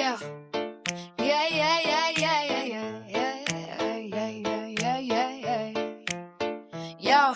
Yeah. Yeah, yeah, yeah, yeah, yeah, yeah, yeah, yeah, yeah, yeah. Yo.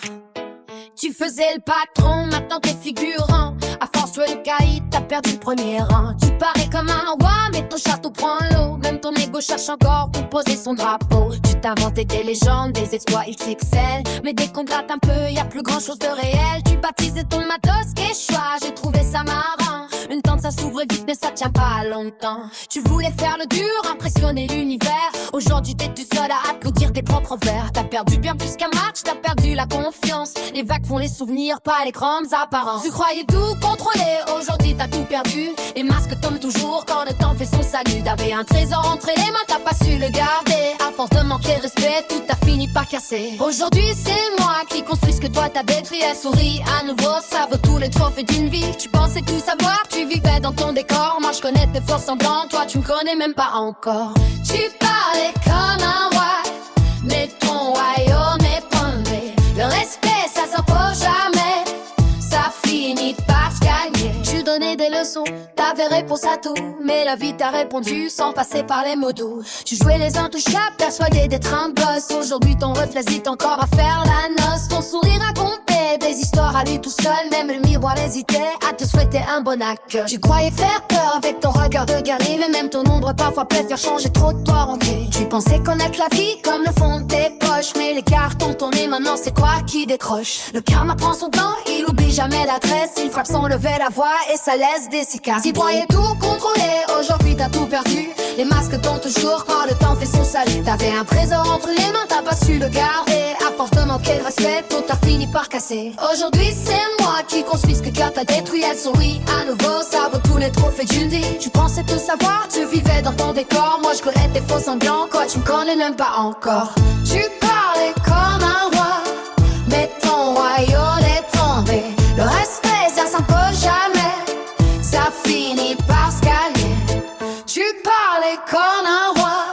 Tu faisais le patron, maintenant t'es figurant. À force, tu es le caïd, t'as perdu le premier rang. Tu parais comme un roi, mais ton château prend l'eau. Même ton ego cherche encore pour poser son drapeau. Tu t'inventais des légendes, des exploits XXL. Mais dès qu'on gratte un peu, y a plus grand chose de réel. Tu baptisais ton matos Quechua, j'ai trouvé ça marrant. Une tente ça s'ouvre vite mais ça tient pas longtemps. Tu voulais faire le dur, impressionner l'univers. Aujourd'hui t'es tout seul à applaudir tes propres vers. T'as perdu bien plus qu'un match, t'as perdu la confiance. Les vagues font les souvenirs, pas les grandes apparences. Tu croyais tout contrôler, aujourd'hui t'as tout perdu. Les masques tombent toujours quand le temps fait son salut. T'avais un trésor entre les mains, t'as pas su le garder. À force de manquer de respect, tout a fini par casser. Aujourd'hui c'est moi qui construis ce que toi t'as détruit. Elle sourit à nouveau, ça vaut tous les trophées d'une vie. Tu pensais tout savoir, tu vivais dans ton décor. Moi je connais tes faux semblants, toi tu me connais même pas encore. Tu parlais comme un roi, mais ton royaume est tombé. Le respect ça s'impose jamais, ça finit par se gagner. Tu donnais des leçons, t'avais réponse à tout, mais la vie t'a répondu sans passer par les mots doux. Tu jouais les intouchables, persuadé d'être un boss. Aujourd'hui ton reflet hésite encore à faire la noce. Ton sourire racontait des histoires à lui tout seul. Même le miroir hésitait à te souhaiter un bon accueil. Tu croyais faire peur avec ton regard de guerrier, mais même ton ombre parfois peut faire changer trop de toi ranqué. Tu pensais connaître la vie comme le fond de tes poches, mais les cartes ont tourné, maintenant c'est quoi qui décroche. Le karma prend son temps, il oublie jamais l'adresse. Il frappe sans lever la voix et ça laisse des cicatrices. Tu croyais tout contrôler, aujourd'hui t'as tout perdu. Les masques tombent toujours quand le temps fait son salut. T'avais un trésor entre les mains, t'as pas su le garder. À force de manquer de respect, tout a fini par casser. Aujourd'hui c'est moi qui construis ce que cœur t'a détruit. Elle sourit à nouveau, ça vaut tous les trophées d'une vie. Tu pensais tout savoir, tu vivais dans ton décor. Moi je connais tes faux semblants, quoi tu me connais même pas encore. Tu parlais comme un roi, mais ton royaume est tombé. Le respect ça s'impose jamais, ça finit par se gagner. Tu parlais comme un roi,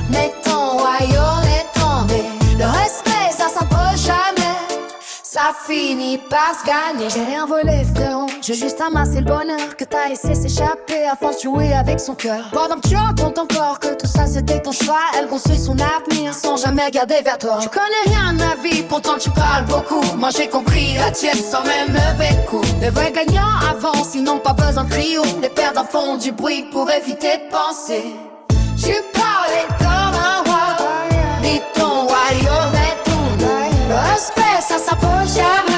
mais ton royaume est tombé. Le respect ça s'impose jamais, ça finit par se gagner. J'ai rien volé frérot, j'ai juste amassé le bonheur que t'as laissé s'échapper à force de jouer avec son cœur. Pendant que tu racontes encore que tout ça c'était ton choix, elle construit son avenir sans jamais regarder vers toi. Tu connais rien de ma vie, pourtant tu parles beaucoup. Moi j'ai compris la tienne sans même lever le coup. Les vrais gagnants avancent, ils n'ont pas besoin de triomphe. Les perdants font du bruit pour éviter de penser. Tu parlais comme un roi, mais ton royaume est tombé. Le respect ça s'impose jamais,